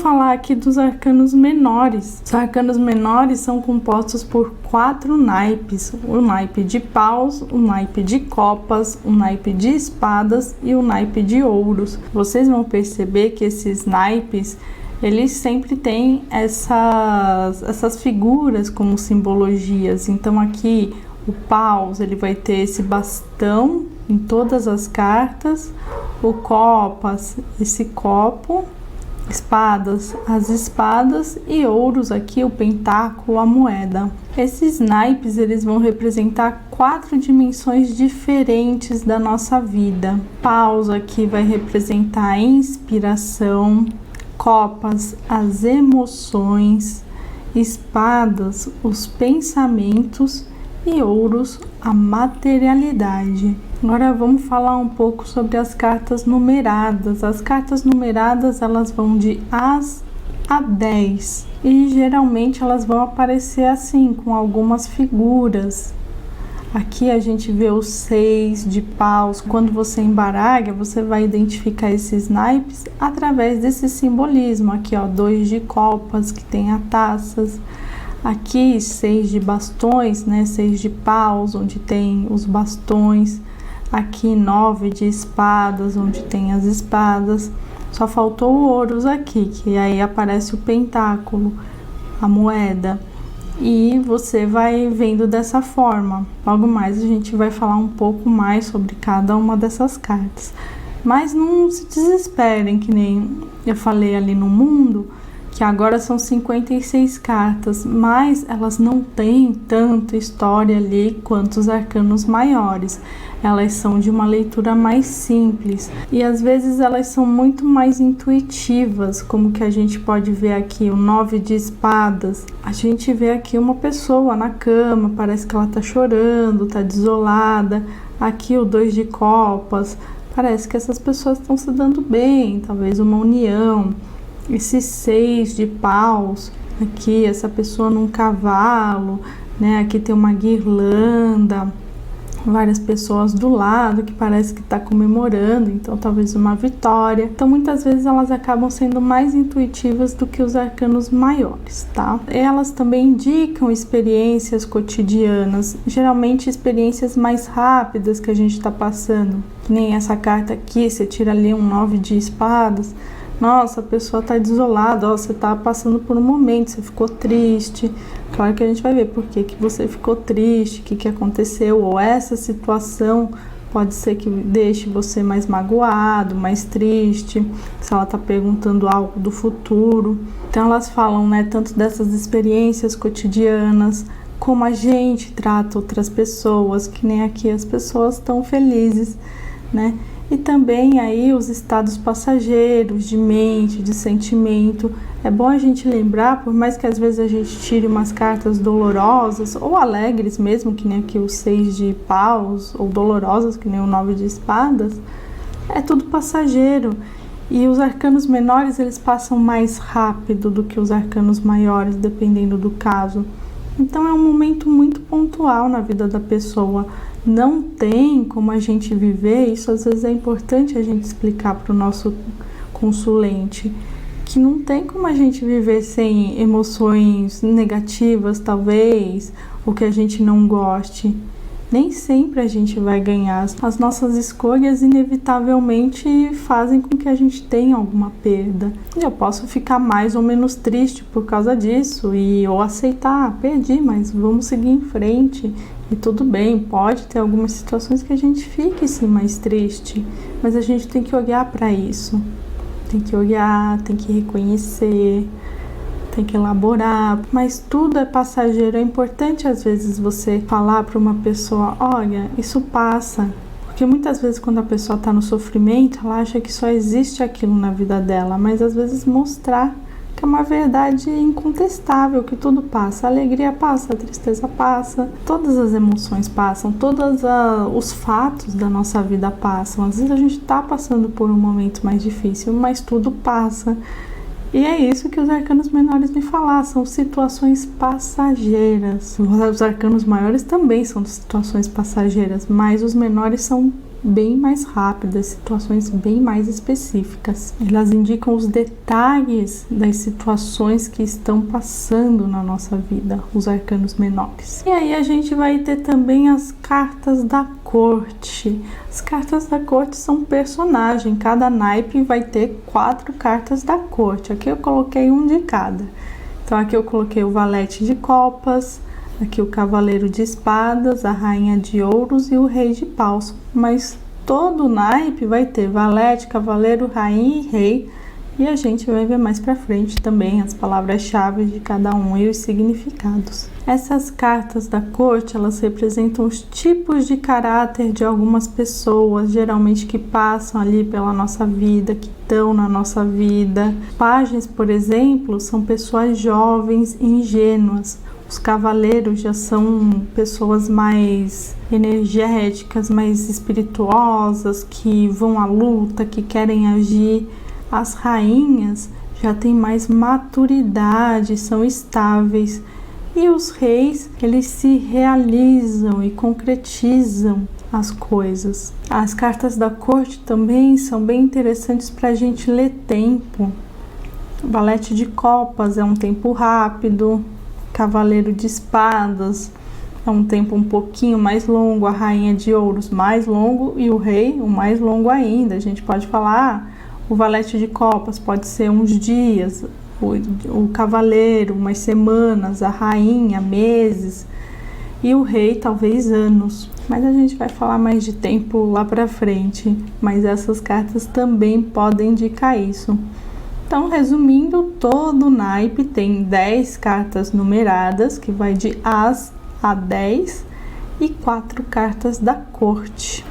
falar aqui dos arcanos menores. Os arcanos menores são compostos por 4 naipes: o naipe de paus, o naipe de copas, o naipe de espadas e o naipe de ouros. Vocês vão perceber que esses naipes, eles sempre têm essas figuras como simbologias. Então aqui o paus, ele vai ter esse bastão em todas as cartas, o copas, esse copo, espadas, as espadas, e ouros aqui o pentáculo, a moeda. Esses naipes, eles vão representar 4 dimensões diferentes da nossa vida. Paus aqui vai representar a inspiração, copas, as emoções, espadas, os pensamentos, e ouros, a materialidade. Agora vamos falar um pouco sobre as cartas numeradas. As cartas numeradas, elas vão de As a 10 e geralmente elas vão aparecer assim, com algumas figuras. Aqui a gente vê o 6 de paus. Quando você embaralha, você vai identificar esses naipes através desse simbolismo. Aqui, ó, 2 de copas, que tem as taças. Aqui 6 de bastões, né? 6 de paus, onde tem os bastões. Aqui 9 de espadas, onde tem as espadas. Só faltou o ouros aqui, que aí aparece o pentáculo, a moeda. E você vai vendo dessa forma. Logo mais a gente vai falar um pouco mais sobre cada uma dessas cartas. Mas não se desesperem, que nem eu falei ali no mundo, que agora são 56 cartas, mas elas não têm tanta história ali quanto os arcanos maiores. Elas são de uma leitura mais simples e às vezes elas são muito mais intuitivas, como que a gente pode ver aqui o 9 de espadas. A gente vê aqui uma pessoa na cama, parece que ela tá chorando, tá desolada. Aqui o 2 de copas, parece que essas pessoas estão se dando bem, talvez uma união. Esse 6 de paus, aqui essa pessoa num cavalo, né? Aqui tem uma guirlanda, várias pessoas do lado que parece que está comemorando, então talvez uma vitória. Então muitas vezes elas acabam sendo mais intuitivas do que os arcanos maiores, tá? Elas também indicam experiências cotidianas, geralmente experiências mais rápidas que a gente está passando, que nem essa carta aqui. Você tira ali um 9 de espadas. Nossa, a pessoa tá desolada, ó, você tá passando por um momento, você ficou triste. Claro que a gente vai ver por que você ficou triste, o que aconteceu, ou essa situação pode ser que deixe você mais magoado, mais triste, se ela tá perguntando algo do futuro. Então elas falam, né, tanto dessas experiências cotidianas, como a gente trata outras pessoas, que nem aqui as pessoas estão felizes, né? E também aí os estados passageiros de mente, de sentimento. É bom a gente lembrar, por mais que às vezes a gente tire umas cartas dolorosas ou alegres mesmo, que nem aqui o 6 de paus, ou dolorosas, que nem o 9 de espadas, é tudo passageiro. E os arcanos menores, eles passam mais rápido do que os arcanos maiores, dependendo do caso. Então é um momento muito pontual na vida da pessoa. Não tem como a gente viver, isso às vezes é importante a gente explicar para o nosso consulente, que não tem como a gente viver sem emoções negativas, talvez, ou que a gente não goste. Nem sempre a gente vai ganhar. As nossas escolhas inevitavelmente fazem com que a gente tenha alguma perda. E eu posso ficar mais ou menos triste por causa disso ou aceitar, perdi, mas vamos seguir em frente. E tudo bem, pode ter algumas situações que a gente fique sim mais triste, mas a gente tem que olhar para isso. Tem que olhar, tem que reconhecer, tem que elaborar, mas tudo é passageiro. É importante às vezes você falar para uma pessoa, olha, isso passa, porque muitas vezes quando a pessoa está no sofrimento, ela acha que só existe aquilo na vida dela, mas às vezes mostrar que é uma verdade incontestável, que tudo passa, a alegria passa, a tristeza passa, todas as emoções passam, todos os fatos da nossa vida passam. Às vezes a gente está passando por um momento mais difícil, mas tudo passa. E é isso que os arcanos menores me falam, são situações passageiras. Os arcanos maiores também são situações passageiras, mas os menores são bem mais rápidas, situações bem mais específicas. Elas indicam os detalhes das situações que estão passando na nossa vida, os arcanos menores. E aí a gente vai ter também as cartas da corte. As cartas da corte são personagem, cada naipe vai ter 4 cartas da corte. Aqui eu coloquei um de cada. Então aqui eu coloquei o valete de copas, aqui o cavaleiro de espadas, a rainha de ouros e o rei de paus. Mas todo naipe vai ter valete, cavaleiro, rainha e rei. E a gente vai ver mais pra frente também as palavras-chave de cada um e os significados. Essas cartas da corte, elas representam os tipos de caráter de algumas pessoas, geralmente que passam ali pela nossa vida, que estão na nossa vida. Pajens, por exemplo, são pessoas jovens e ingênuas. Os cavaleiros já são pessoas mais energéticas, mais espirituosas, que vão à luta, que querem agir. As rainhas já têm mais maturidade, são estáveis. E os reis, eles se realizam e concretizam as coisas. As cartas da corte também são bem interessantes para a gente ler tempo. O valete de copas é um tempo rápido. Cavaleiro de espadas é um tempo um pouquinho mais longo. A rainha de ouros mais longo e o rei o mais longo ainda. A gente pode falar... O valete de copas pode ser uns dias, o cavaleiro umas semanas, a rainha meses e o rei talvez anos. Mas a gente vai falar mais de tempo lá pra frente, mas essas cartas também podem indicar isso. Então, resumindo, todo naipe tem 10 cartas numeradas, que vai de As a 10, e 4 cartas da corte.